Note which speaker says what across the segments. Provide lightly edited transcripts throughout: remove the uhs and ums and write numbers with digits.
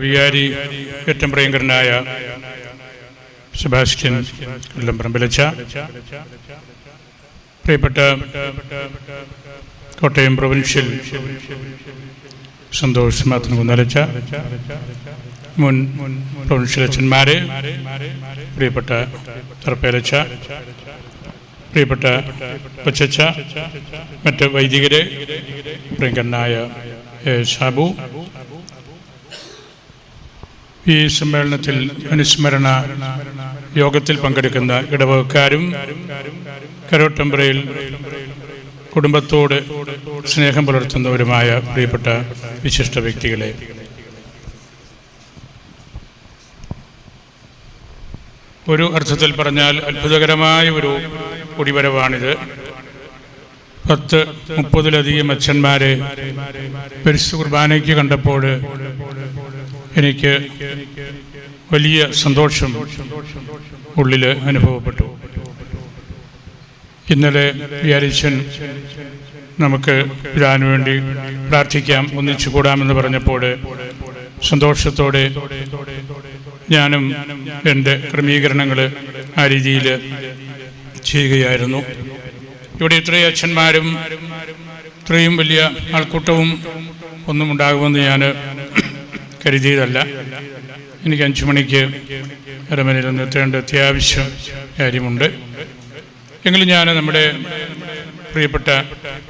Speaker 1: വികാരി ഏറ്റവും പ്രിയങ്കരനായ സെബാസ്റ്റ്യൻ കൊല്ലംപറമ്പിലച്ച, പ്രിയപ്പെട്ട കോട്ടയം പ്രൊവിൻഷ്യൽ സന്തോഷ് മാത്തൻകുന്നലച്ച, മുൻ പ്രൊവിൻഷ്യൽ അച്ഛന്മാരെ, പ്രിയപ്പെട്ട തറപ്പേലച്ച, പ്രിയപ്പെട്ട കൊച്ചച്ച, മറ്റ് വൈദികരെ, പ്രിയങ്കരനായ ഷാബു, ഈ സമ്മേളനത്തിൽ അനുസ്മരണ യോഗത്തിൽ പങ്കെടുക്കുന്ന ഇടവകക്കാരും കരോട്ടമ്പറയിൽ കുടുംബത്തോട് സ്നേഹം പുലർത്തുന്നവരുമായ പ്രിയപ്പെട്ട വിശിഷ്ട വ്യക്തികളെ, ഒരു അർത്ഥത്തിൽ പറഞ്ഞാൽ അത്ഭുതകരമായ ഒരു കുടിവരവാണിത്. 10-30 അച്ഛന്മാരെ പരിശുദ്ധ കുർബാനയ്ക്ക് കണ്ടപ്പോൾ എനിക്ക് വലിയ സന്തോഷം ഉള്ളിൽ അനുഭവപ്പെട്ടു. ഇന്നലെ വിചാരിച്ചൻ നമുക്ക് പിതാവിന് വേണ്ടി പ്രാർത്ഥിക്കാം, ഒന്നിച്ചു കൂടാമെന്ന് പറഞ്ഞപ്പോൾ സന്തോഷത്തോടെ ഞാനും എൻ്റെ ക്രമീകരണങ്ങൾ ആ രീതിയിൽ ചെയ്യുകയായിരുന്നു. ഇവിടെ ഇത്രയും അച്ഛന്മാരും ഇത്രയും വലിയ ആൾക്കൂട്ടവും ഒന്നും ഉണ്ടാകുമെന്ന് ഞാൻ കരുതിയതല്ല. എനിക്ക് 5 മണിക്ക് അരമനയിൽ എത്തേണ്ട അത്യാവശ്യം കാര്യമുണ്ട്. എങ്കിലും ഞാൻ നമ്മുടെ പ്രിയപ്പെട്ട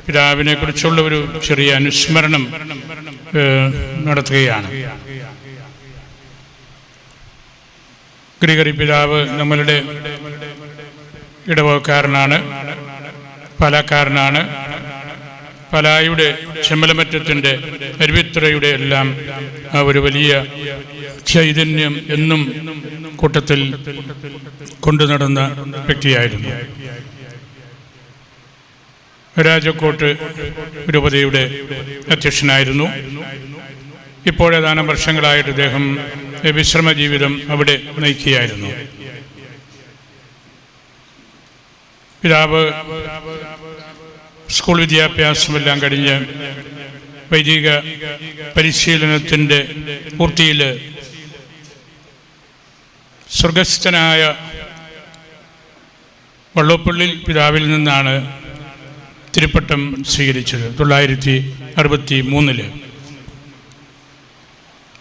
Speaker 1: പിതാവിനെ കുറിച്ചുള്ള ഒരു ചെറിയ അനുസ്മരണം നടത്തുകയാണ്. ഗ്രിഗറി പിതാവ് നമ്മളുടെ ഇടവകക്കാരനാണ്, പാലക്കാരനാണ്. പാലായുടെ ചെമ്മലമറ്റത്തിൻ്റെ അരുവിത്തുറയുടെ എല്ലാം ആ ഒരു വലിയ ചൈതന്യം എന്നും കൂട്ടത്തിൽ കൊണ്ടു നടന്ന വ്യക്തിയായിരുന്നു. രാജകോട്ട് രൂപതയുടെ അധ്യക്ഷനായിരുന്നു. ഇപ്പോഴേതാനും വർഷങ്ങളായിട്ട് അദ്ദേഹം വിശ്രമ ജീവിതം അവിടെ നയിക്കുകയായിരുന്നു. പിതാവ് സ്കൂൾ വിദ്യാഭ്യാസമെല്ലാം കഴിഞ്ഞ് വൈദിക പരിശീലനത്തിൻ്റെ പൂർത്തിയിൽ സ്വർഗസ്ഥനായ വള്ളോപ്പള്ളി പിതാവിൽ നിന്നാണ് തിരുപ്പട്ടം സ്വീകരിച്ചത് 1963.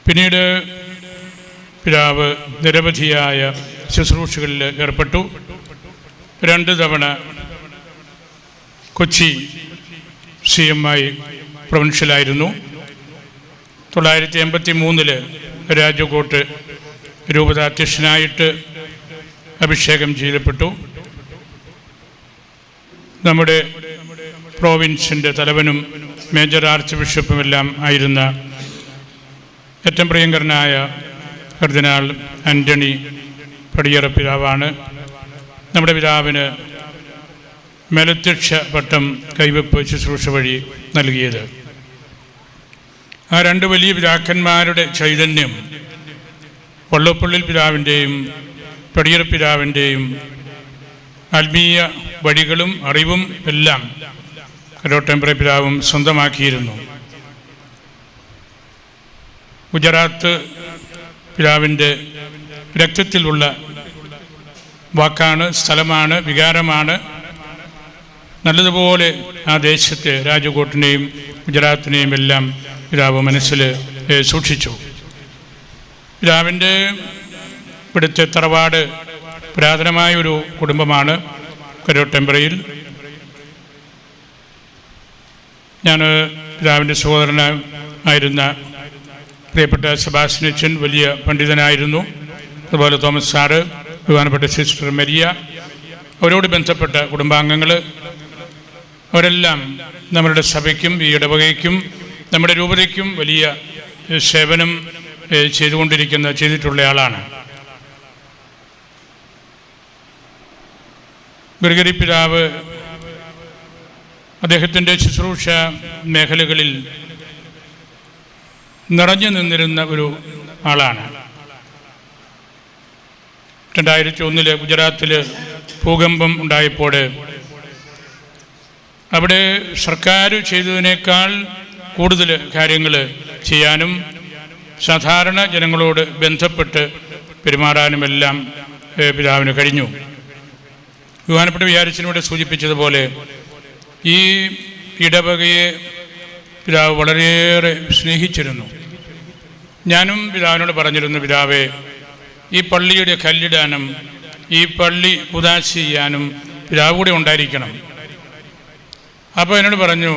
Speaker 1: പിന്നീട് പിതാവ് നിരവധിയായ ശുശ്രൂഷകളിൽ ഏർപ്പെട്ടു. 2 തവണ കൊച്ചി CMI പ്രൊവിൻഷ്യലായിരുന്നു. 1983 രാജകോട്ട് രൂപത അധ്യക്ഷനായിട്ട് അഭിഷേകം ചെയ്യപ്പെട്ടു. നമ്മുടെ പ്രോവിൻസിൻ്റെ തലവനും മേജർ ആർച്ച് ബിഷപ്പുമെല്ലാം ആയിരുന്ന ഏറ്റവും പ്രിയങ്കരനായ കർദിനാൾ ആൻ്റണി പടിയറ പിതാവാണ് നമ്മുടെ പിതാവിന് മേലധ്യക്ഷ പട്ടം കൈവെപ്പ് ശുശ്രൂഷ വഴി നൽകിയത്. ആ 2 വലിയ പിതാക്കന്മാരുടെ ചൈതന്യം വള്ളോപ്പള്ളി പിതാവിൻ്റെയും പടിയറ പിതാവിൻ്റെയും ആത്മീയ വഴികളും അറിവും എല്ലാം കരോട്ടമ്പറ പിതാവും സ്വന്തമാക്കിയിരുന്നു. ഗുജറാത്ത് പിതാവിൻ്റെ രക്തത്തിലുള്ള വാക്കാണ്, സ്ഥലമാണ്, വികാരമാണ്. നല്ലതുപോലെ ആ ദേശത്തെ രാജകോട്ടിനെയും ഗുജറാത്തിനെയും എല്ലാം പിതാവ് മനസ്സിൽ സൂക്ഷിച്ചു. പിതാവിൻ്റെ ഇവിടുത്തെ തറവാട് പുരാതനമായ ഒരു കുടുംബമാണ് കരോട്ടമ്പറയിൽ. ഞാൻ പിതാവിൻ്റെ സഹോദരനായിരുന്ന പ്രിയപ്പെട്ട സെബാസ്റ്റ്യൻ വലിയ പണ്ഡിതനായിരുന്നു. അതുപോലെ തോമസ് സാറ്, ബഹുമാനപ്പെട്ട സിസ്റ്റർ മരിയ, അവരോട് ബന്ധപ്പെട്ട കുടുംബാംഗങ്ങൾ, അവരെല്ലാം നമ്മളുടെ സഭയ്ക്കും ഈ ഇടവകയ്ക്കും നമ്മുടെ രൂപതയ്ക്കും വലിയ സേവനം ചെയ്തിട്ടുള്ള ആളാണ്. ഗ്രിഗറി പിതാവ് അദ്ദേഹത്തിൻ്റെ ശുശ്രൂഷ മേഖലകളിൽ നിറഞ്ഞു നിന്നിരുന്ന ഒരു ആളാണ്. 2001 ഗുജറാത്തിൽ ഭൂകമ്പം ഉണ്ടായപ്പോൾ അവിടെ സർക്കാർ ചെയ്തതിനേക്കാൾ കൂടുതൽ കാര്യങ്ങൾ ചെയ്യാനും സാധാരണ ജനങ്ങളോട് ബന്ധപ്പെട്ട് പെരുമാറാനുമെല്ലാം പിതാവിന് കഴിഞ്ഞു. ബഹുമാനപ്പെട്ട വികാരിച്ചനോട് സൂചിപ്പിച്ചതുപോലെ ഈ ഇടവകയെ പിതാവ് വളരെയേറെ സ്നേഹിച്ചിരുന്നു. ഞാനും പിതാവിനോട് പറഞ്ഞിരുന്നു, പിതാവേ, ഈ പള്ളിയുടെ കല്ലിടാനും ഈ പള്ളി കുദാശ ചെയ്യാനും പിതാവ് കൂടെ ഉണ്ടായിരിക്കണം. അപ്പോൾ എന്നോട് പറഞ്ഞു,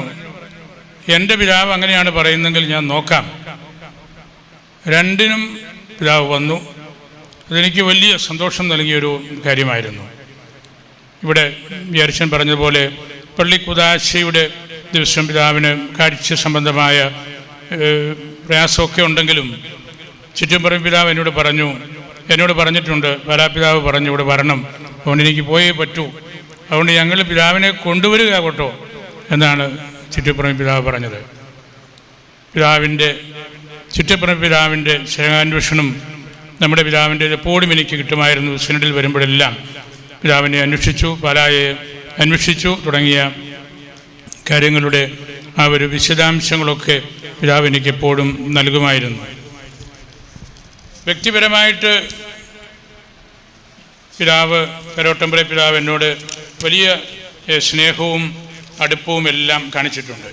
Speaker 1: എൻ്റെ പിതാവ് അങ്ങനെയാണ് പറയുന്നതെങ്കിൽ ഞാൻ നോക്കാം. രണ്ടിനും പിതാവ് വന്നു. അതെനിക്ക് വലിയ സന്തോഷം നൽകിയൊരു കാര്യമായിരുന്നു. ഇവിടെ വികാരിച്ചൻ പറഞ്ഞതുപോലെ പള്ളി കുദാശയുടെ ദിവസം പിതാവിന് കാഴ്ച സംബന്ധമായ പ്രയാസമൊക്കെ ഉണ്ടെങ്കിലും ചുറ്റുംപറമ്പ് പിതാവ് എന്നോട് പറഞ്ഞിട്ടുണ്ട്, വരാപിതാവ് പറഞ്ഞു ഇവിടെ വരണം, അതുകൊണ്ട് എനിക്ക് പോയേ പറ്റൂ, അതുകൊണ്ട് ഞങ്ങൾ പിതാവിനെ കൊണ്ടുവരിക കേട്ടോ എന്നാണ് ചുറ്റുംപറമ്പ് പിതാവ് പറഞ്ഞത്. ചുറ്റുംപറമ്പ് പിതാവിൻ്റെ സ്നേഹാന്വേഷണം നമ്മുടെ പിതാവിൻ്റെ എപ്പോഴും എനിക്ക് കിട്ടുമായിരുന്നു. സിനഡിൽ വരുമ്പോഴെല്ലാം പിതാവിനെ അന്വേഷിച്ചു, പാലായെ അന്വേഷിച്ചു തുടങ്ങിയ കാര്യങ്ങളുടെ ആ ഒരു വിശദാംശങ്ങളൊക്കെ പിതാവ് എനിക്കെപ്പോഴും നൽകുമായിരുന്നു. വ്യക്തിപരമായിട്ട് കരോട്ടമ്പുഴ പിതാവ് എന്നോട് വലിയ സ്നേഹവും അടുപ്പവും എല്ലാം കാണിച്ചിട്ടുണ്ട്.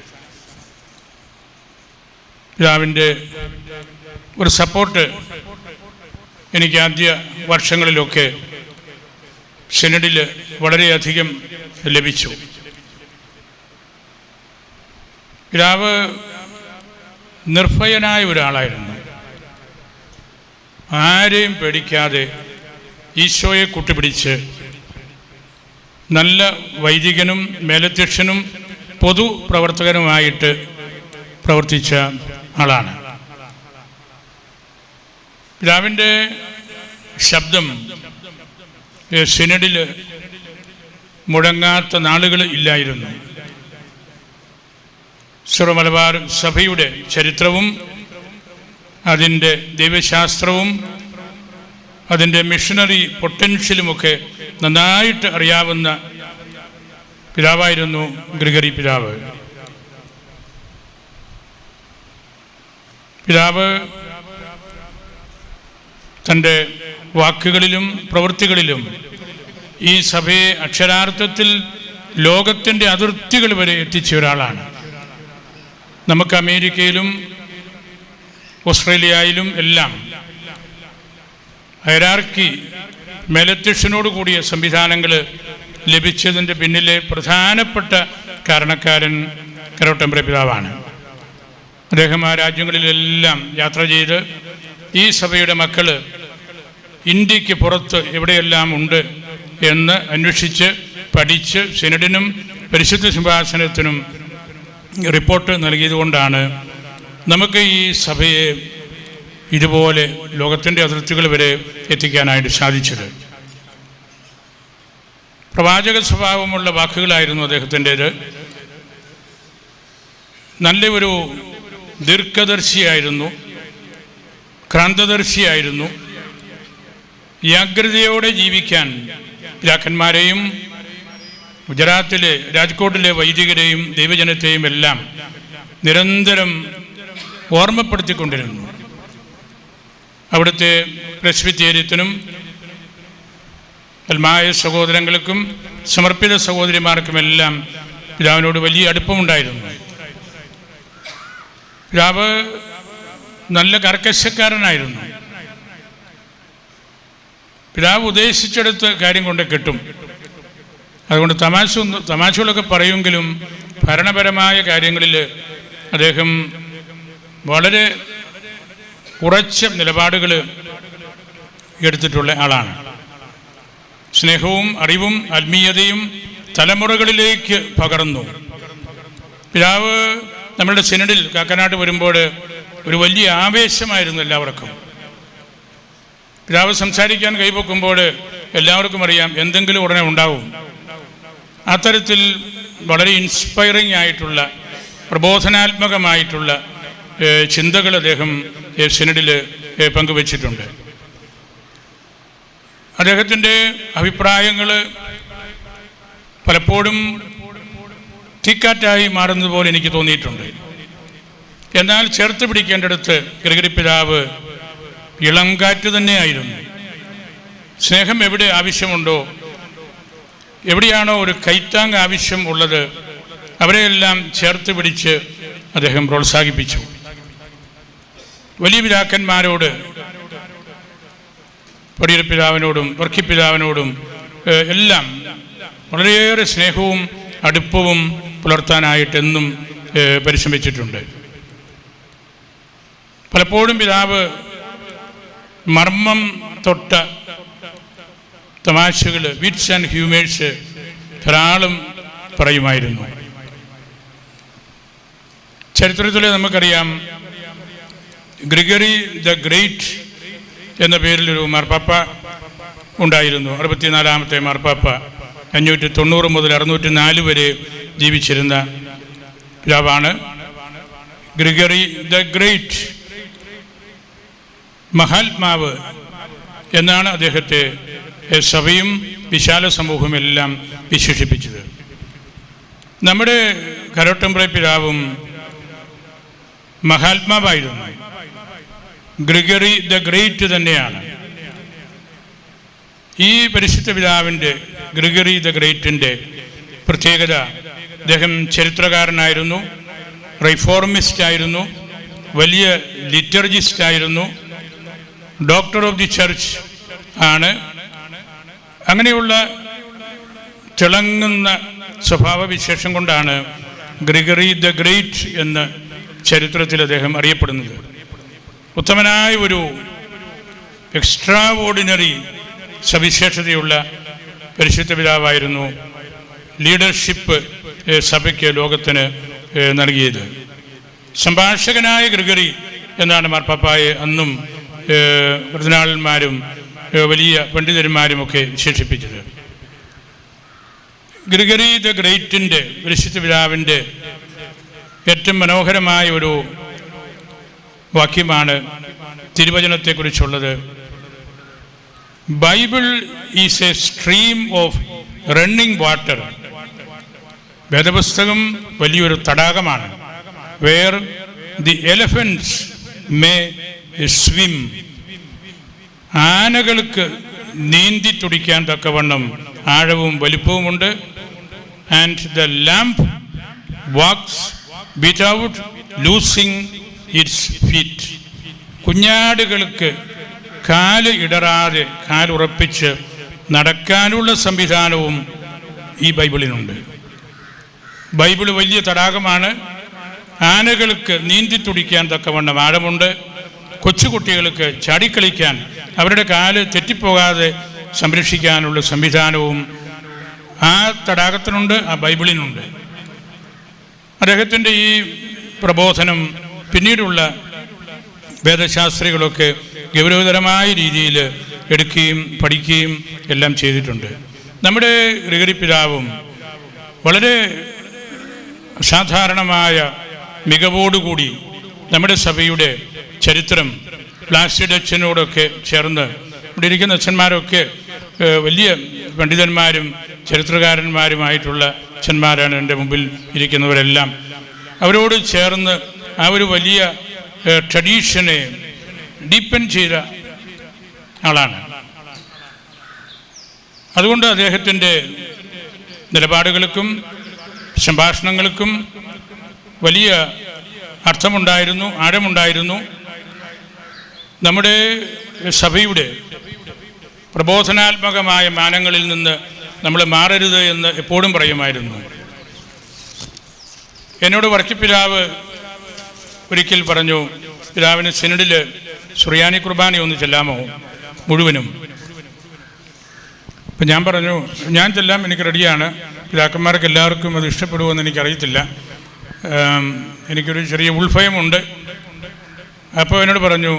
Speaker 1: പിതാവിൻ്റെ ഒരു സപ്പോർട്ട് എനിക്ക് ആദ്യ വർഷങ്ങളിലൊക്കെ സിനഡിൽ വളരെയധികം ലഭിച്ചു. പിതാവ് നിർഭയനായ ഒരാളായിരുന്നു. ആരെയും പേടിക്കാതെ ഈശോയെ കൂട്ടുപിടിച്ച് നല്ല വൈദികനും മേലധ്യക്ഷനും പൊതുപ്രവർത്തകനുമായിട്ട് പ്രവർത്തിച്ച ആളാണ്. പിതാവിൻ്റെ ശബ്ദം സിനഡിൽ മുഴങ്ങാത്ത നാളുകൾ ഇല്ലായിരുന്നു. സിറോ മലബാർ സഭയുടെ ചരിത്രവും അതിൻ്റെ ദൈവശാസ്ത്രവും അതിൻ്റെ മിഷണറി പൊട്ടൻഷ്യലുമൊക്കെ നന്നായിട്ട് അറിയാവുന്ന പിതാവായിരുന്നു ഗ്രിഗറി പിതാവ്. പിതാവ് തൻ്റെ വാക്കുകളിലും പ്രവൃത്തികളിലും ഈ സഭയെ അക്ഷരാർത്ഥത്തിൽ ലോകത്തിൻ്റെ അതിർത്തികൾ വരെ എത്തിച്ച ഒരാളാണ്. നമുക്ക് അമേരിക്കയിലും ഓസ്ട്രേലിയയിലും എല്ലാം ഹൈറാർക്കി മേലധ്യക്ഷനോട് കൂടിയ സംവിധാനങ്ങൾ ലഭിച്ചതിൻ്റെ പിന്നിലെ പ്രധാനപ്പെട്ട കാരണക്കാരൻ കരോട്ടമ്പുഴ പിതാവാണ്. അദ്ദേഹം ആ രാജ്യങ്ങളിലെല്ലാം യാത്ര ചെയ്ത് ഈ സഭയുടെ മക്കൾ ഇന്ത്യക്ക് പുറത്ത് എവിടെയെല്ലാം ഉണ്ട് എന്ന് അന്വേഷിച്ച് പഠിച്ച് സിനഡിനും പരിശുദ്ധ സിംഹാസനത്തിനും റിപ്പോർട്ട് നൽകിയതുകൊണ്ടാണ് നമുക്ക് ഈ സഭയെ ഇതുപോലെ ലോകത്തിൻ്റെ അതിർത്തികൾ വരെ എത്തിക്കാനായിട്ട് സാധിച്ചത്. പ്രവാചക സ്വഭാവമുള്ള വാക്കുകളായിരുന്നു അദ്ദേഹത്തിൻ്റേത്. നല്ലൊരു ദീർഘദർശിയായിരുന്നു, ക്രാന്തദർശിയായിരുന്നു. ജാഗ്രതയോടെ ജീവിക്കാൻ പിതാക്കന്മാരെയും ഗുജറാത്തിലെ രാജ്കോട്ടിലെ വൈദികരെയും ദൈവജനത്തെയും എല്ലാം നിരന്തരം ഓർമ്മപ്പെടുത്തിക്കൊണ്ടിരുന്നു. അവിടുത്തെ പ്രസ്ബിറ്റേറിയത്തിനും അൽമായ സഹോദരങ്ങൾക്കും സമർപ്പിത സഹോദരിമാർക്കുമെല്ലാം പിതാവിനോട് വലിയ അടുപ്പമുണ്ടായിരുന്നു. പിതാവ് നല്ല കർക്കശക്കാരനായിരുന്നു. പിതാവ് ഉദ്ദേശിച്ചെടുത്ത് കാര്യം കൊണ്ട് കിട്ടും. അതുകൊണ്ട് തമാശകളൊക്കെ പറയുമെങ്കിലും ഭരണപരമായ കാര്യങ്ങളിൽ അദ്ദേഹം വളരെ ഉറച്ച നിലപാടുകൾ എടുത്തിട്ടുള്ള ആളാണ്. സ്നേഹവും അറിവും ആത്മീയതയും തലമുറകളിലേക്ക് പകർന്നു. പിതാവ് നമ്മളുടെ സിനഡിൽ കാക്കനാട് വരുമ്പോൾ ഒരു വലിയ ആവേശമായിരുന്നു എല്ലാവർക്കും. പിതാവ് സംസാരിക്കാൻ കൈപൊക്കുമ്പോൾ എല്ലാവർക്കും അറിയാം എന്തെങ്കിലും ഉടനെ ഉണ്ടാവും. അത്തരത്തിൽ വളരെ ഇൻസ്പയറിംഗ് ആയിട്ടുള്ള പ്രബോധനാത്മകമായിട്ടുള്ള ചിന്തകൾ അദ്ദേഹം സിനഡിൽ പങ്കുവച്ചിട്ടുണ്ട്. അദ്ദേഹത്തിൻ്റെ അഭിപ്രായങ്ങൾ പലപ്പോഴും തീക്കാറ്റായി മാറുന്നത് പോലെ എനിക്ക് തോന്നിയിട്ടുണ്ട്. എന്നാൽ ചേർത്ത് പിടിക്കേണ്ടടുത്ത് ഗ്രിഗറി പിതാവ് ഇളം കാറ്റ് തന്നെയായിരുന്നു. സ്നേഹം എവിടെ ആവശ്യമുണ്ടോ, എവിടെയാണോ ഒരു കൈത്താങ് ആവശ്യം ഉള്ളത്, അവരെയെല്ലാം ചേർത്ത് പിടിച്ച് അദ്ദേഹം പ്രോത്സാഹിപ്പിച്ചു. വലിയ പിതാക്കന്മാരോട്, പടിയറപ്പിതാവിനോടും വർക്കിപ്പിതാവിനോടും എല്ലാം വളരെയേറെ സ്നേഹവും അടുപ്പവും പുലർത്താനായിട്ടെന്നും പരിശ്രമിച്ചിട്ടുണ്ട്. പലപ്പോഴും പിതാവ് മർമ്മം തൊട്ട തമാശകൾ, വിറ്റ്സ് ആൻഡ് ഹ്യൂമേഴ്സ് ധാരാളം പറയുമായിരുന്നു. ചരിത്രത്തിൽ നമുക്കറിയാം, ഗ്രിഗറി ദ ഗ്രേറ്റ് എന്ന പേരിലൊരു മാർപ്പാപ്പ ഉണ്ടായിരുന്നു. 64-ാമത്തെ മാർപ്പാപ്പ, 590 മുതൽ 604 വരെ ജീവിച്ചിരുന്ന പിതാവാണ് ഗ്രിഗറി ദ ഗ്രേറ്റ്. മഹാത്മാവ് എന്നാണ് അദ്ദേഹത്തെ സഭയും വിശാല സമൂഹവും എല്ലാം വിശേഷിപ്പിച്ചത്. നമ്മുടെ കരോട്ടമ്പ്ര പിതാവും മഹാത്മാവായിരുന്നു. ഗ്രിഗറി ദ ഗ്രേറ്റ് തന്നെയാണ്. ഈ പരിശുദ്ധ പിതാവിൻ്റെ, ഗ്രിഗറി ദ ഗ്രേറ്റിൻ്റെ പ്രത്യേകത, അദ്ദേഹം ചരിത്രകാരനായിരുന്നു, റിഫോർമിസ്റ്റ് ആയിരുന്നു, വലിയ ലിറ്റർജിസ്റ്റ് ആയിരുന്നു, ഡോക്ടർ ഓഫ് ദി ചർച്ച് ആണ്. അങ്ങനെയുള്ള തിളങ്ങുന്ന സ്വഭാവവിശേഷം കൊണ്ടാണ് ഗ്രിഗറി ദ ഗ്രേറ്റ് എന്ന് ചരിത്രത്തിൽ അദ്ദേഹം അറിയപ്പെടുന്നത്. ഉത്തമനായ ഒരു എക്സ്ട്രാ ഓർഡിനറി സവിശേഷതയുള്ള പരിശുദ്ധ പിതാവായിരുന്നു. ലീഡർഷിപ്പ് സഭയ്ക്ക്, ലോകത്തിന് നൽകിയത്. സംഭാഷകനായ ഗ്രിഗറി എന്നാണ് മാർപ്പാപ്പായെ അന്നും കർദിനാളന്മാരും വലിയ പണ്ഡിതന്മാരുമൊക്കെ വിശേഷിപ്പിച്ചത്. ഗ്രിഗറി ദ ഗ്രേറ്റിൻ്റെ, പരിശുദ്ധ പിതാവിൻ്റെ ഏറ്റവും മനോഹരമായ ഒരു വാക്യമാണ് തിരുവചനത്തെക്കുറിച്ചുള്ളത്. Bible is a stream of running water. വേദപുസ്തകം വലിയൊരു തടാകമാണ്. Where the elephants may swim. ആനകൾക്ക് നീന്തി തുടിക്കാൻ തക്കവണ്ണം ആഴവും വലിപ്പവുമുണ്ട്. And the lamb walks without losing its feet. കുഞ്ഞാടുകൾക്ക് കാല് ഇടറാതെ കാലുറപ്പിച്ച് നടക്കാനുള്ള സംവിധാനവും ഈ ബൈബിളിനുണ്ട്. ബൈബിൾ വലിയ തടാകമാണ്. ആനകൾക്ക് നീന്തി തുടിക്കാൻ തക്കവണ്ണം ആഴമുണ്ട്. കൊച്ചുകുട്ടികൾക്ക് ചാടിക്കളിക്കാൻ, അവരുടെ കാല് തെറ്റിപ്പോകാതെ സംരക്ഷിക്കാനുള്ള സംവിധാനവും ആ തടാകത്തിനുണ്ട്, ആ ബൈബിളിനുണ്ട്. അദ്ദേഹത്തിൻ്റെ ഈ പ്രബോധനം പിന്നീടുള്ള വേദശാസ്ത്രികളൊക്കെ ഗൗരവതരമായ രീതിയിൽ എടുക്കുകയും പഠിക്കുകയും എല്ലാം ചെയ്തിട്ടുണ്ട്. നമ്മുടെ ഗ്രിഗറി പിതാവും വളരെ സാധാരണമായ മികവോടുകൂടി നമ്മുടെ സഭയുടെ ചരിത്രം പ്ലാസിഡ് അച്ഛനോടൊക്കെ ചേർന്ന്, ഇവിടെ ഇരിക്കുന്ന അച്ഛന്മാരൊക്കെ വലിയ പണ്ഡിതന്മാരും ചരിത്രകാരന്മാരുമായിട്ടുള്ള അച്ഛന്മാരാണ് എൻ്റെ മുമ്പിൽ ഇരിക്കുന്നവരെല്ലാം. അവരോട് ചേർന്ന് ആ ഒരു വലിയ ട്രഡീഷനെ ഡീപ്പൻ ചെയ്ത ആളാണ്. അതുകൊണ്ട് അദ്ദേഹത്തിൻ്റെ നിലപാടുകൾക്കും സംഭാഷണങ്ങൾക്കും വലിയ അർത്ഥമുണ്ടായിരുന്നു, ആഴമുണ്ടായിരുന്നു. നമ്മുടെ സഭയുടെ പ്രബോധനാത്മകമായ മാനങ്ങളിൽ നിന്ന് നമ്മൾ മാറരുത് എന്ന് എപ്പോഴും പറയുമായിരുന്നു. എന്നോട് വർക്കിപ്പിതാവ് ഒരിക്കൽ പറഞ്ഞു, പിതാവിന് സിനഡിൽ സുറിയാനി കുർബാനയൊന്ന് ചെല്ലാമോ മുഴുവനും? അപ്പം ഞാൻ പറഞ്ഞു, ഞാൻ ചെല്ലാം, എനിക്ക് റെഡിയാണ്. പിതാക്കന്മാർക്ക് എല്ലാവർക്കും അത് ഇഷ്ടപ്പെടുമെന്ന് എനിക്കറിയത്തില്ല, എനിക്കൊരു ചെറിയ ഉൾഭയമുണ്ട്. അപ്പോൾ എന്നോട് പറഞ്ഞു,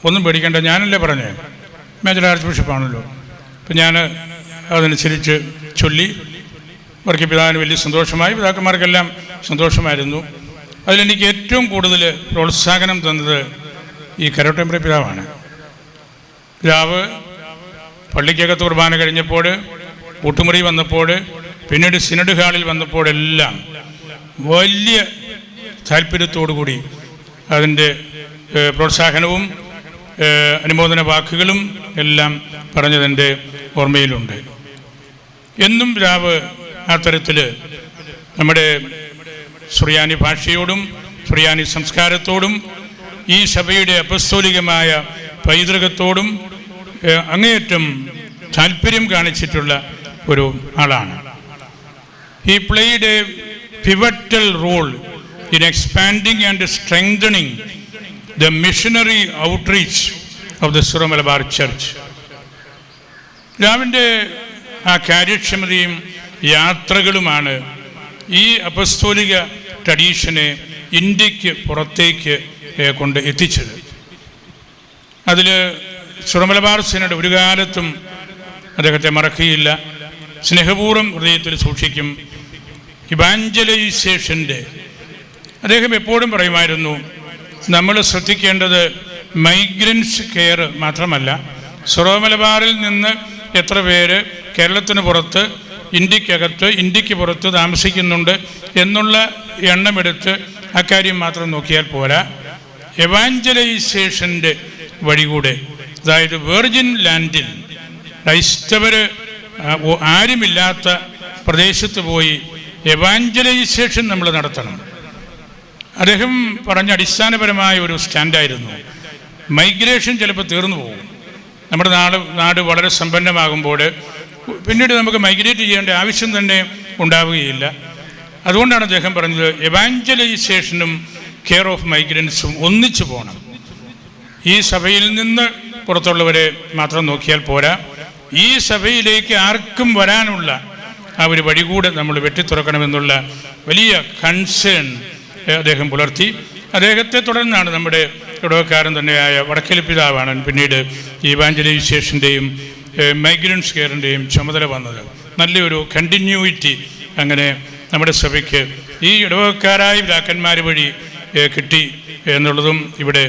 Speaker 1: ഒന്നും പേടിക്കേണ്ട, ഞാനല്ലേ പറഞ്ഞേ, മേജർ ആർച്ച് ബിഷപ്പാണല്ലോ. അപ്പം ഞാൻ അതനുസരിച്ച് ചൊല്ലി. വർക്കിപ്പിതാവിന് വലിയ സന്തോഷമായി, പിതാക്കന്മാർക്കെല്ലാം സന്തോഷമായിരുന്നു. അതിലെനിക്ക് ഏറ്റവും കൂടുതൽ പ്രോത്സാഹനം തന്നത് ഈ കരോട്ടമ്പ്ര പിതാവാണ്. പിതാവ് പള്ളിക്കകത്ത് കുർബാന കഴിഞ്ഞപ്പോൾ, കൂട്ടുമുറി വന്നപ്പോൾ, പിന്നീട് സിനഡ് ഹാളിൽ വന്നപ്പോഴെല്ലാം വലിയ താല്പര്യത്തോടുകൂടി അതിൻ്റെ പ്രോത്സാഹനവും അനുമോദന വാക്കുകളും എല്ലാം പറഞ്ഞതെൻ്റെ ഓർമ്മയിലുണ്ട്. എന്നും പിതാവ് ആ തരത്തിൽ നമ്മുടെ സുറിയാനി ഭാഷയോടും സുറിയാനി സംസ്കാരത്തോടും ഈ സഭയുടെ അപ്പസ്തോലികമായ പൈതൃകത്തോടും അങ്ങേയറ്റം താല്പര്യം കാണിച്ചിട്ടുള്ള ഒരു ആളാണ്. He played a pivotal role in expanding and strengthening the missionary outreach of the Syro Malabar Church. പിതാവിൻ്റെ ആ കാര്യക്ഷമതയും യാത്രകളുമാണ് ഈ അപ്പസ്തോലിക ട്രഡീഷനെ ഇന്ത്യക്ക് പുറത്തേക്ക് കൊണ്ട് എത്തിച്ചത്. അതിൽ സിറോ മലബാർ സിനഡ് ഒരു കാലത്തും അദ്ദേഹത്തെ മറക്കുകയില്ല, സ്നേഹപൂർവ്വം ഹൃദയത്തിൽ സൂക്ഷിക്കും. ഇവാഞ്ചലൈസേഷൻ്റെ അദ്ദേഹം എപ്പോഴും പറയുമായിരുന്നു, നമ്മൾ ശ്രദ്ധിക്കേണ്ടത് മൈഗ്രൻസ് കെയർ മാത്രമല്ല, സിറോ മലബാറിൽ നിന്ന് എത്ര പേര് കേരളത്തിന് പുറത്ത്, ഇന്ത്യക്കകത്ത്, ഇന്ത്യക്ക് പുറത്ത് താമസിക്കുന്നുണ്ട് എന്നുള്ള എണ്ണമെടുത്ത് അക്കാര്യം മാത്രം നോക്കിയാൽ പോരാ. എവാഞ്ചലൈസേഷൻ്റെ വഴി കൂടെ, അതായത് വെർജിൻ ലാൻഡിൽ ക്രൈസ്തവർ ആരുമില്ലാത്ത പ്രദേശത്ത് പോയി എവാഞ്ചലൈസേഷൻ നമ്മൾ നടത്തണം. അദ്ദേഹം പറഞ്ഞ അടിസ്ഥാനപരമായ ഒരു സ്റ്റാൻഡായിരുന്നു, മൈഗ്രേഷൻ ചിലപ്പോൾ തീർന്നു പോകും. നമ്മുടെ നാട് വളരെ സമ്പന്നമാകുമ്പോൾ പിന്നീട് നമുക്ക് മൈഗ്രേറ്റ് ചെയ്യേണ്ട ആവശ്യം തന്നെ ഉണ്ടാവുകയില്ല. അതുകൊണ്ടാണ് അദ്ദേഹം പറഞ്ഞത് എവാഞ്ചലൈസേഷനും കെയർ ഓഫ് മൈഗ്രൻസും ഒന്നിച്ചു പോകണം. ഈ സഭയിൽ നിന്ന് പുറത്തുള്ളവരെ മാത്രം നോക്കിയാൽ പോരാ, ഈ സഭയിലേക്ക് ആർക്കും വരാനുള്ള ആ ഒരു വഴി കൂടെ നമ്മൾ വെട്ടിത്തുറക്കണമെന്നുള്ള വലിയ കൺസേൺ അദ്ദേഹം പുലർത്തി. അദ്ദേഹത്തെ തുടർന്നാണ് നമ്മുടെ ഇടവക്കാരൻ തന്നെയായ വടക്കേൽ പിതാവാണ് പിന്നീട് ഇവാഞ്ചലൈസേഷൻ്റെയും മൈഗ്രൻസ് കെയറിൻ്റെയും ചുമതല വന്നത്. നല്ലൊരു കണ്ടിന്യൂയിറ്റി അങ്ങനെ നമ്മുടെ സഭയ്ക്ക് ഈ ഇടവക്കാരായ പിതാക്കന്മാർ വഴി കിട്ടി എന്നുള്ളതും ഇവിടെ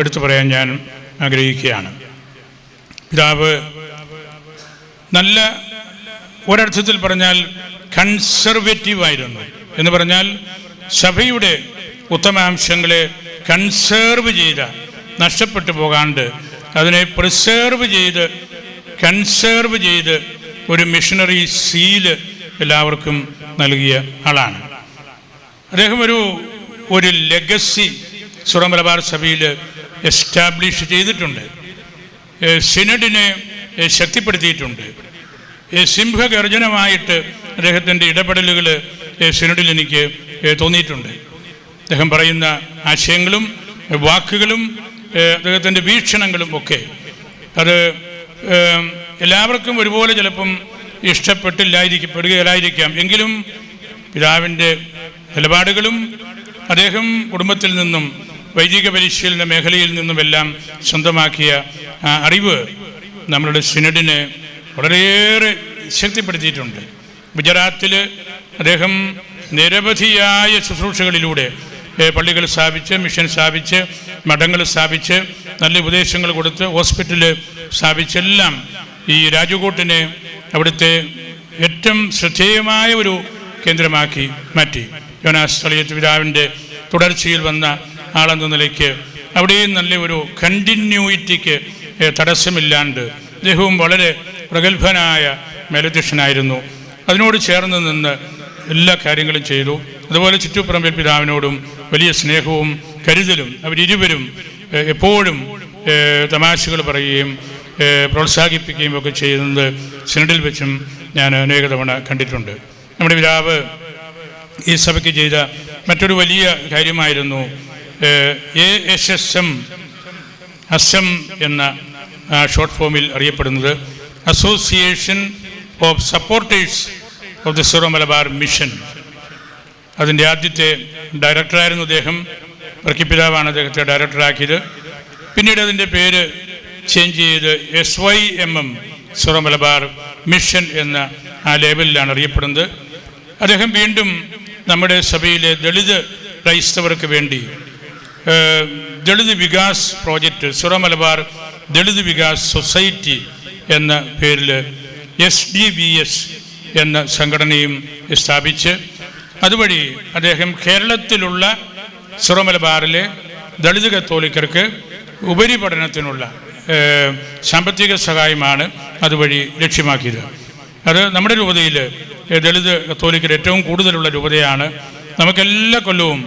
Speaker 1: എടുത്തു പറയാൻ ഞാൻ ആഗ്രഹിക്കുകയാണ്. പിതാവ് നല്ല ഒരർത്ഥത്തിൽ പറഞ്ഞാൽ കൺസർവേറ്റീവായിരുന്നു. എന്ന് പറഞ്ഞാൽ സഭയുടെ ഉത്തമാംശങ്ങളെ കൺസേർവ് ചെയ്ത, നഷ്ടപ്പെട്ടു പോകാണ്ട് അതിനെ പ്രിസേർവ് ചെയ്ത് കൺസേർവ് ചെയ്ത് ഒരു മിഷണറി സീല് എല്ലാവർക്കും നൽകിയ ആളാണ്. അദ്ദേഹം ഒരു ലെഗസി സിറോ മലബാർ സഭയിൽ എസ്റ്റാബ്ലിഷ് ചെയ്തിട്ടുണ്ട്. സിനഡിനെ ശക്തിപ്പെടുത്തിയിട്ടുണ്ട്. സിംഹഗർജനമായിട്ട് അദ്ദേഹത്തിൻ്റെ ഇടപെടലുകൾ സിനഡിൽ എനിക്ക് തോന്നിയിട്ടുണ്ട്. അദ്ദേഹം പറയുന്ന ആശയങ്ങളും വാക്കുകളും അദ്ദേഹത്തിൻ്റെ വീക്ഷണങ്ങളും ഒക്കെ അത് എല്ലാവർക്കും ഒരുപോലെ ചിലപ്പം ഇഷ്ടപ്പെട്ടില്ലായിരിക്കാം. എങ്കിലും പിതാവിൻ്റെ നിലപാടുകളും അദ്ദേഹം കുടുംബത്തിൽ നിന്നും വൈദിക പരിശീലന മേഖലയിൽ നിന്നുമെല്ലാം സ്വന്തമാക്കിയ അറിവ് നമ്മളുടെ സിനഡിനെ വളരെയേറെ ശക്തിപ്പെടുത്തിയിട്ടുണ്ട്. ഗുജറാത്തിൽ അദ്ദേഹം നിരവധിയായ ശുശ്രൂഷകളിലൂടെ പള്ളികൾ സ്ഥാപിച്ച്, മിഷൻ സ്ഥാപിച്ച്, മഠങ്ങൾ സ്ഥാപിച്ച്, നല്ല ഉപദേശങ്ങൾ കൊടുത്ത്, ഹോസ്പിറ്റൽ സ്ഥാപിച്ചെല്ലാം ഈ രാജകോട്ടിനെ അവിടുത്തെ ഏറ്റവും ശ്രദ്ധേയമായ ഒരു കേന്ദ്രമാക്കി മാറ്റി. യോനാസ് തളിയത്ത് പിതാവിൻ്റെ തുടർച്ചയിൽ വന്ന ആളെന്ന നിലയ്ക്ക് അവിടെയും നല്ല ഒരു കണ്ടിന്യൂയിറ്റിക്ക് തടസ്സമില്ലാണ്ട് അദ്ദേഹവും വളരെ പ്രഗത്ഭനായ മേലധ്യക്ഷനായിരുന്നു. അതിനോട് ചേർന്ന് നിന്ന് എല്ലാ കാര്യങ്ങളും ചെയ്തു. അതുപോലെ ചുറ്റുപറമ്പിൽ പിതാവിനോടും വലിയ സ്നേഹവും കരുതലും അവരിരുവരും എപ്പോഴും തമാശകൾ പറയുകയും പ്രോത്സാഹിപ്പിക്കുകയും ഒക്കെ ചെയ്യുന്നത് സിനഡിൽ വെച്ചും ഞാൻ അനേക തവണ കണ്ടിട്ടുണ്ട്. നമ്മുടെ പിതാവ് ഈ സഭയ്ക്ക് ചെയ്ത മറ്റൊരു വലിയ കാര്യമായിരുന്നു ASSM എന്ന ഷോർട്ട് ഫോമിൽ അറിയപ്പെടുന്നത്, association of supporters of the Syro Malabar mission. അതിൻ്റെ ആദ്യത്തെ ഡയറക്ടറായിരുന്നു അദ്ദേഹം. വർക്കിപ്പിതാവാണ് അദ്ദേഹത്തെ ഡയറക്ടറാക്കിയത്. പിന്നീട് അതിൻ്റെ പേര് ചേഞ്ച് ചെയ്ത് SYMM സിറോ മലബാർ മിഷൻ എന്ന ആ ലേബലിലാണ് അറിയപ്പെടുന്നത്. അദ്ദേഹം വീണ്ടും നമ്മുടെ സഭയിലെ ദളിത് ക്രൈസ്തവർക്ക് വേണ്ടി Dalit Vikas project, Syro Malabar Dalit Vikas society എന്ന പേരിൽ SDVS എന്ന സംഘടനയും സ്ഥാപിച്ച് അതുവഴി അദ്ദേഹം കേരളത്തിലുള്ള സിറോ മലബാറിലെ ദളിത് കത്തോലിക്കർക്ക് ഉപരിപഠനത്തിനുള്ള സാമ്പത്തിക സഹായമാണ് അതുവഴി ലക്ഷ്യമാക്കിയത്. അത് നമ്മുടെ രൂപതയിൽ ദളിത് കത്തോലിക്കർ ഏറ്റവും കൂടുതലുള്ള രൂപതയാണ്. നമുക്കെല്ലാ കൊല്ലവും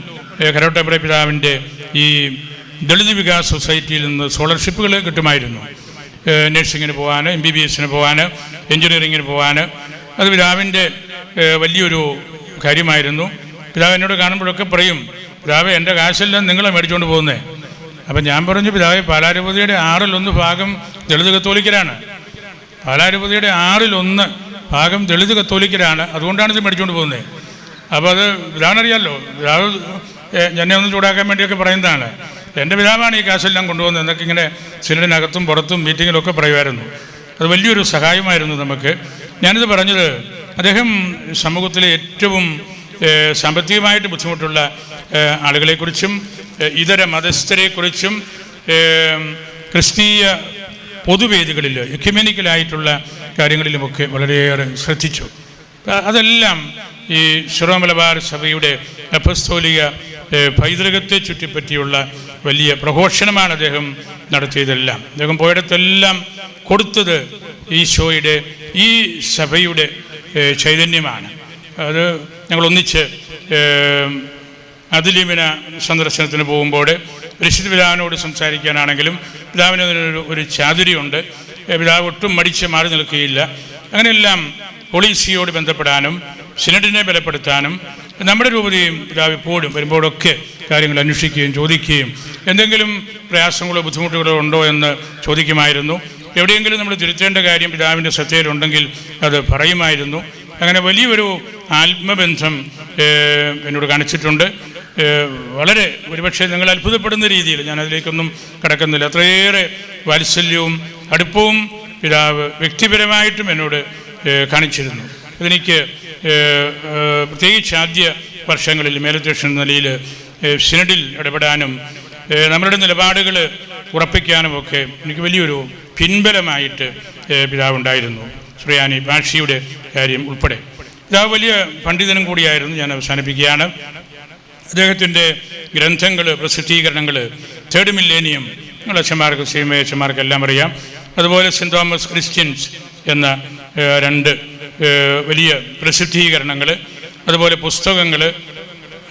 Speaker 1: കരോട്ടപ്ര പിതാവിൻ്റെ ഈ ദളിത് വികാസ് സൊസൈറ്റിയിൽ നിന്ന് സ്കോളർഷിപ്പുകൾ കിട്ടുമായിരുന്നു. നഴ്സിങ്ങിന് പോകാൻ, MBBSന് പോകാൻ, എൻജിനീയറിങ്ങിന് പോകാൻ. അത് പിതാവിൻ്റെ വലിയൊരു കാര്യമായിരുന്നു. പിതാവ് എന്നോട് കാണുമ്പോഴൊക്കെ പറയും, പിതാവ് എൻ്റെ കാശെല്ലാം നിങ്ങളെ മേടിച്ചുകൊണ്ട് പോകുന്നേ. അപ്പം ഞാൻ പറഞ്ഞു, പിതാവ് പാലാരൂപതയുടെ 1/6 ഭാഗം ദളിത് കത്തോലിക്കരാണ്. പാലാരൂപതയുടെ 1/6 ഭാഗം ദളിത് കത്തോലിക്കരാണ്. അതുകൊണ്ടാണ് ഇത് മേടിച്ചുകൊണ്ട് പോകുന്നത്. അപ്പോൾ അത് പിതാവിനറിയാമല്ലോ. പിതാവ് എന്നെ ഒന്ന് ചൂടാക്കാൻ വേണ്ടിയൊക്കെ പറയുന്നതാണ്. എൻ്റെ പിതാവാണ് ഈ കാശെല്ലാം കൊണ്ടുപോകുന്നത് എന്നൊക്കെ ഇങ്ങനെ സിനഡിനകത്തും പുറത്തും മീറ്റിങ്ങിലൊക്കെ പറയുമായിരുന്നു. അത് വലിയൊരു സഹായമായിരുന്നു നമുക്ക്. ഞാനിത് പറഞ്ഞത്, അദ്ദേഹം സമൂഹത്തിലെ ഏറ്റവും സാമ്പത്തികമായിട്ട് ബുദ്ധിമുട്ടുള്ള ആളുകളെക്കുറിച്ചും ഇതര മതസ്ഥരെക്കുറിച്ചും ക്രിസ്തീയ പൊതുവേദികളിൽ എക്യുമെനിക്കലായിട്ടുള്ള കാര്യങ്ങളിലുമൊക്കെ വളരെയേറെ ശ്രദ്ധിച്ചു. അതെല്ലാം ഈ സിറോ മലബാർ സഭയുടെ അപ്പസ്തോലിക പൈതൃകത്തെ ചുറ്റിപ്പറ്റിയുള്ള വലിയ പ്രഘോഷണമാണ് അദ്ദേഹം നടത്തിയതെല്ലാം. അദ്ദേഹം പോയിടത്തെല്ലാം കൊടുത്തത് ഈശോയുടെ, ഈ സഭയുടെ ചൈതന്യമാണ്. അത് ഞങ്ങളൊന്നിച്ച് അതിലീമിന സന്ദർശനത്തിന് പോകുമ്പോൾ പരിശുദ്ധ പിതാവിനോട് സംസാരിക്കാനാണെങ്കിലും പിതാവിന് ഒരു ചാതുര്യമുണ്ട്. പിതാവ് ഒട്ടും മടിച്ച് മാറി നിൽക്കുകയില്ല. അങ്ങനെയെല്ലാം പോളിസിയോട് ബന്ധപ്പെടാനും സിനഡിനെ ബലപ്പെടുത്താനും നമ്മുടെ രൂപതയും പിതാവ് എപ്പോഴും വരുമ്പോഴൊക്കെ കാര്യങ്ങൾ അന്വേഷിക്കുകയും ചോദിക്കുകയും എന്തെങ്കിലും പ്രയാസങ്ങളോ ബുദ്ധിമുട്ടുകളോ ഉണ്ടോ എന്ന് ചോദിക്കുമായിരുന്നു. എവിടെയെങ്കിലും നമ്മൾ തിരുത്തേണ്ട കാര്യം പിതാവിൻ്റെ ശ്രദ്ധയിലുണ്ടെങ്കിൽ അത് പറയുമായിരുന്നു. അങ്ങനെ വലിയൊരു ആത്മബന്ധം എന്നോട് കാണിച്ചിട്ടുണ്ട്. വളരെ ഒരുപക്ഷെ നിങ്ങൾ അത്ഭുതപ്പെടുന്ന രീതിയിൽ, ഞാൻ അതിലേക്കൊന്നും കടക്കുന്നില്ല, അത്രയേറെ വാത്സല്യവും അടുപ്പവും പിതാവ് വ്യക്തിപരമായിട്ടും എന്നോട് കാണിച്ചിരുന്നു. അതെനിക്ക് പ്രത്യേകിച്ച് ആദ്യ വർഷങ്ങളിൽ മേലധ്യക്ഷൻ നിലയിൽ സിനഡിൽ ഇടപെടാനും നമ്മളുടെ നിലപാടുകൾ ഉറപ്പിക്കാനുമൊക്കെ എനിക്ക് വലിയൊരു പിൻബലമായിട്ട് പിതാവുണ്ടായിരുന്നു. ശ്രീയാനി ഭാഷിയുടെ കാര്യം ഉൾപ്പെടെ. പിതാവ് വലിയ പണ്ഡിതനും കൂടിയായിരുന്നു. ഞാൻ അവസാനിപ്പിക്കുകയാണ്. അദ്ദേഹത്തിൻ്റെ ഗ്രന്ഥങ്ങൾ, പ്രസിദ്ധീകരണങ്ങൾ, തേർഡ് മില്ലേനിയം, നിങ്ങൾ അച്ഛന്മാർക്ക്, സീമയ അച്ഛന്മാർക്കെല്ലാം അറിയാം. അതുപോലെ സെൻറ്റ് തോമസ് ക്രിസ്ത്യൻസ് എന്ന 2 വലിയ പ്രസിദ്ധീകരണങ്ങൾ, അതുപോലെ പുസ്തകങ്ങൾ,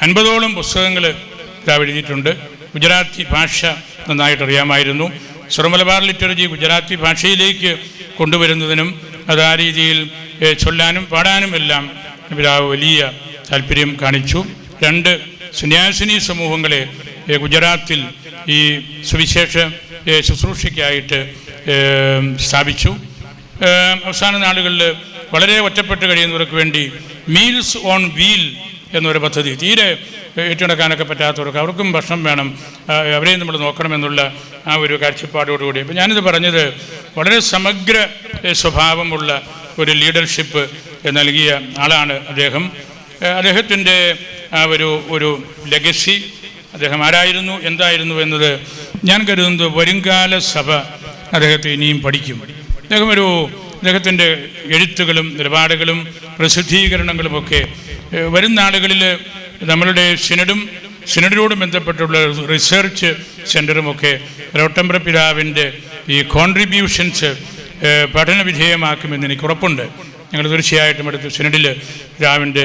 Speaker 1: 50ഓളം പുസ്തകങ്ങൾ പിതാവ് എഴുതിയിട്ടുണ്ട്. ഗുജറാത്തി ഭാഷ നന്നായിട്ട് അറിയാമായിരുന്നു. സിറോ മലബാർ ലിറ്ററേച്ചർ ഗുജറാത്തി ഭാഷയിലേക്ക് കൊണ്ടുവരുന്നതിനും അത് ആ രീതിയിൽ ചൊല്ലാനും പാടാനും എല്ലാം പിതാവ് വലിയ താല്പര്യം കാണിച്ചു. 2 സന്യാസിനി സമൂഹങ്ങളെ ഗുജറാത്തിൽ ഈ സുവിശേഷ ശുശ്രൂഷയ്ക്കായിട്ട് സ്ഥാപിച്ചു. അവസാന നാളുകളിൽ വളരെ ഒറ്റപ്പെട്ട് കഴിയുന്നവർക്ക് വേണ്ടി മീൽസ് ഓൺ വീൽ എന്നൊരു പദ്ധതി, തീരെ ഏറ്റെടുക്കാനൊക്കെ പറ്റാത്തവർക്ക് അവർക്കും ഭക്ഷണം വേണം, അവരെയും നമ്മൾ നോക്കണമെന്നുള്ള ആ ഒരു കാഴ്ചപ്പാടോടുകൂടി. അപ്പോൾ ഞാനിത് പറഞ്ഞത് വളരെ സമഗ്ര സ്വഭാവമുള്ള ഒരു ലീഡർഷിപ്പ് നൽകിയ ആളാണ് അദ്ദേഹം. അദ്ദേഹത്തിൻ്റെ ആ ഒരു ലെഗസി, അദ്ദേഹം ആരായിരുന്നു, എന്തായിരുന്നു എന്നത് ഞാൻ കരുതുന്നത് വരുംകാല സഭ അദ്ദേഹത്തെ ഇനിയും പഠിക്കും. അദ്ദേഹത്തിൻ്റെ എഴുത്തുകളും നിലപാടുകളും പ്രസിദ്ധീകരണങ്ങളുമൊക്കെ വരും നാളുകളിൽ നമ്മളുടെ സിനഡിനോട് ബന്ധപ്പെട്ടുള്ള റിസർച്ച് സെൻ്ററുമൊക്കെ റോട്ടംബ്ര പിതാവിൻ്റെ ഈ കോൺട്രിബ്യൂഷൻസ് പഠന വിധേയമാക്കുമെന്ന് എനിക്ക് ഉറപ്പുണ്ട്. ഞങ്ങൾ തീർച്ചയായിട്ടും അടുത്ത സിനഡിൽ പിതാവിൻ്റെ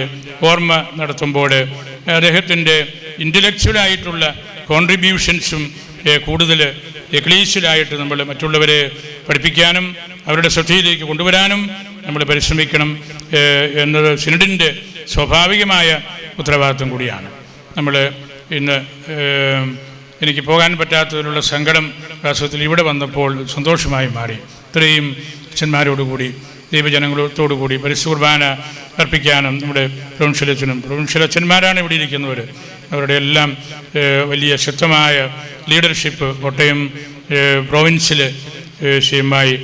Speaker 1: ഓർമ്മ നടത്തുമ്പോൾ അദ്ദേഹത്തിൻ്റെ ഇൻ്റലക്ച്വലായിട്ടുള്ള കോൺട്രിബ്യൂഷൻസും കൂടുതൽ എക്ലീഷ്യലായിട്ട് നമ്മൾ മറ്റുള്ളവരെ പഠിപ്പിക്കാനും അവരുടെ ശ്രദ്ധയിലേക്ക് കൊണ്ടുവരാനും നമ്മൾ പരിശ്രമിക്കണം എന്നത് സിനഡിൻ്റെ സ്വാഭാവികമായ ഉത്തരവാദിത്വം കൂടിയാണ്. നമ്മൾ ഇന്ന് എനിക്ക് പോകാൻ പറ്റാത്തതിലുള്ള സങ്കടം വാസ്തവത്തിൽ ഇവിടെ വന്നപ്പോൾ സന്തോഷമായി മാറി. ഇത്രയും അച്ഛന്മാരോടുകൂടി ദൈവജനങ്ങളോടുകൂടി പരിശുദ്ധ കുർബാന അർപ്പിക്കാനും നമ്മുടെ പ്രൊവിൻഷ്യൽ അച്ഛന്മാരാണ് ഇവിടെ ഇരിക്കുന്നവർ, അവരുടെ എല്ലാം വലിയ ശക്തമായ ലീഡർഷിപ്പ് കോട്ടയം പ്രൊവിൻസിൽ ശരിയുമായി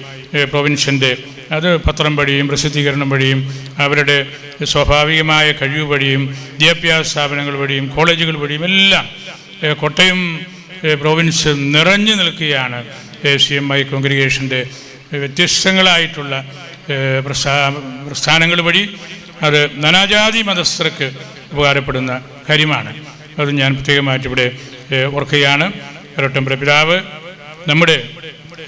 Speaker 1: പ്രൊവിൻഷ്യൻ്റെ അത് പത്രം വഴിയും പ്രസിദ്ധീകരണം വഴിയും അവരുടെ സ്വാഭാവികമായ കഴിവ് വഴിയും വിദ്യാഭ്യാസ സ്ഥാപനങ്ങൾ വഴിയും കോളേജുകൾ വഴിയും എല്ലാം കോട്ടയം പ്രൊവിൻസ് നിറഞ്ഞു നിൽക്കുകയാണ്. CMI കോൺഗ്രിഗേഷൻ്റെ വ്യത്യസ്തങ്ങളായിട്ടുള്ള പ്രസ്ഥാനങ്ങൾ വഴി അത് നാനാജാതി മതസ്ഥർക്ക് ഉപകാരപ്പെടുന്ന കാര്യമാണ്. അത് ഞാൻ പ്രത്യേകമായിട്ട് ഇവിടെ ഓർക്കുകയാണ്. കരോട്ടമ്പുര പിതാവ് നമ്മുടെ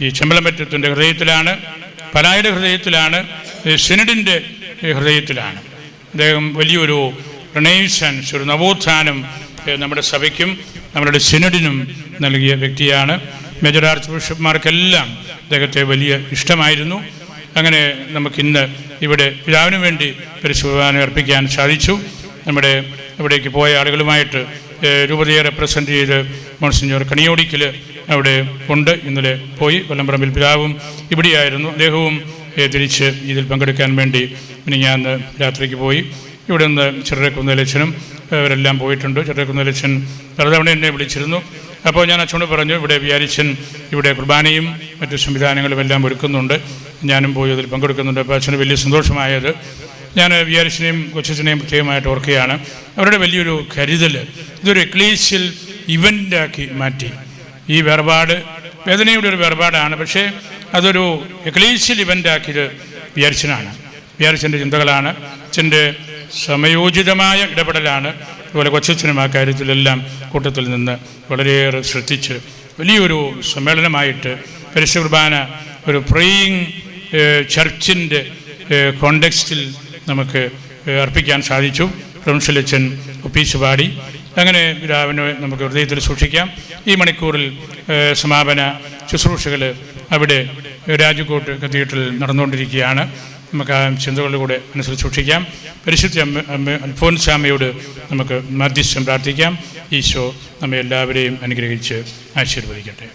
Speaker 1: ഈ ചെമ്പലമറ്റത്തിൻ്റെ ഹൃദയത്തിലാണ്, പലായുടെ ഹൃദയത്തിലാണ്, സിനഡിൻ്റെ ഹൃദയത്തിലാണ്. അദ്ദേഹം വലിയൊരു റിനൈസൻസ്, ഒരു നവോത്ഥാനം നമ്മുടെ സഭയ്ക്കും നമ്മുടെ സിനഡിനും നൽകിയ വ്യക്തിയാണ്. മേജർ ആർച്ച് ബിഷപ്പ്മാർക്കെല്ലാം അദ്ദേഹത്തെ വലിയ ഇഷ്ടമായിരുന്നു. അങ്ങനെ നമുക്കിന്ന് ഇവിടെ പിതാവിന് വേണ്ടി പരിശുദ്ധ അർപ്പിക്കാൻ സാധിച്ചു. നമ്മുടെ ഇവിടേക്ക് പോയ ആളുകളുമായിട്ട് രൂപതയെ റെപ്രസെൻ്റ് ചെയ്ത് മോൺസിഞ്ഞോർ കണിയോടിക്കൽ അവിടെ ഉണ്ട്. ഇന്നലെ പോയി. കൊല്ലംപറമ്പിൽ പിതാവും ഇവിടെയായിരുന്നു. അദ്ദേഹവും തിരിച്ച് ഇതിൽ പങ്കെടുക്കാൻ വേണ്ടി പിന്നെ ഞാൻ രാത്രിക്ക് പോയി. ഇവിടെ നിന്ന് ചെറുകുന്നേലച്ഛനും അവരെല്ലാം പോയിട്ടുണ്ട്. ചെറുകുന്നേലച്ഛൻ പലതവണ എന്നെ വിളിച്ചിരുന്നു. അപ്പോൾ ഞാൻ അച്ഛനോട് പറഞ്ഞു, ഇവിടെ വിചാരിച്ചൻ ഇവിടെ കുർബാനയും മറ്റു സംവിധാനങ്ങളും എല്ലാം ഒരുക്കുന്നുണ്ട്, ഞാനും പോയി അതിൽ പങ്കെടുക്കുന്നുണ്ട്. അപ്പോൾ അച്ഛന് വലിയ സന്തോഷമായത്. ഞാൻ വിചാരിച്ചനെയും കൊച്ചച്ഛനെയും പ്രത്യേകമായിട്ട് ഓർക്കുകയാണ്. അവരുടെ വലിയൊരു കരുതൽ ഇതൊരു എക്ലീഷ്യൽ ഇവൻ്റാക്കി മാറ്റി. ഈ വേർപാട് വേദനയുടെ ഒരു വേർപാടാണ്, പക്ഷേ അതൊരു എക്ലീഷ്യൽ ഇവൻ്റാക്കിയത് വിചാരിച്ചനാണ്. വിചാരിച്ചൻ്റെ ചിന്തകളാണ്, അച്ഛൻ്റെ സമയോചിതമായ ഇടപെടലാണ്. അതുപോലെ കൊച്ചച്ഛനും ആ കാര്യത്തിലെല്ലാം കൂട്ടത്തിൽ നിന്ന് വളരെയേറെ ശ്രദ്ധിച്ച് വലിയൊരു സമ്മേളനമായിട്ട് പരിശുദ്ധ കുർബാന ഒരു പ്രേയിങ് ചർച്ചിൻ്റെ കോണ്ടെക്സ്റ്റിൽ നമുക്ക് അർപ്പിക്കാൻ സാധിച്ചു. പ്രൊവിൻഷ്യലച്ഛൻ ഒപ്പീസ് പാടി. അങ്ങനെ പിതാവിനെ നമുക്ക് ഹൃദയത്തിൽ സൂക്ഷിക്കാം. ഈ മണിക്കൂറിൽ സമാപന ശുശ്രൂഷകൾ അവിടെ രാജകോട്ട് കത്തീഡ്രലിൽ നടന്നുകൊണ്ടിരിക്കുകയാണ്. നമുക്ക് ആ ചിന്തകളിലൂടെ മനസ്സിൽ സൂക്ഷിക്കാം. പരിശുദ്ധ അൽഫോൻസാമ്മയോട് നമുക്ക് മധ്യസ്ഥം പ്രാർത്ഥിക്കാം. ഈശോ നമ്മെ എല്ലാവരെയും അനുഗ്രഹിച്ച് ആശീർവദിക്കട്ടെ.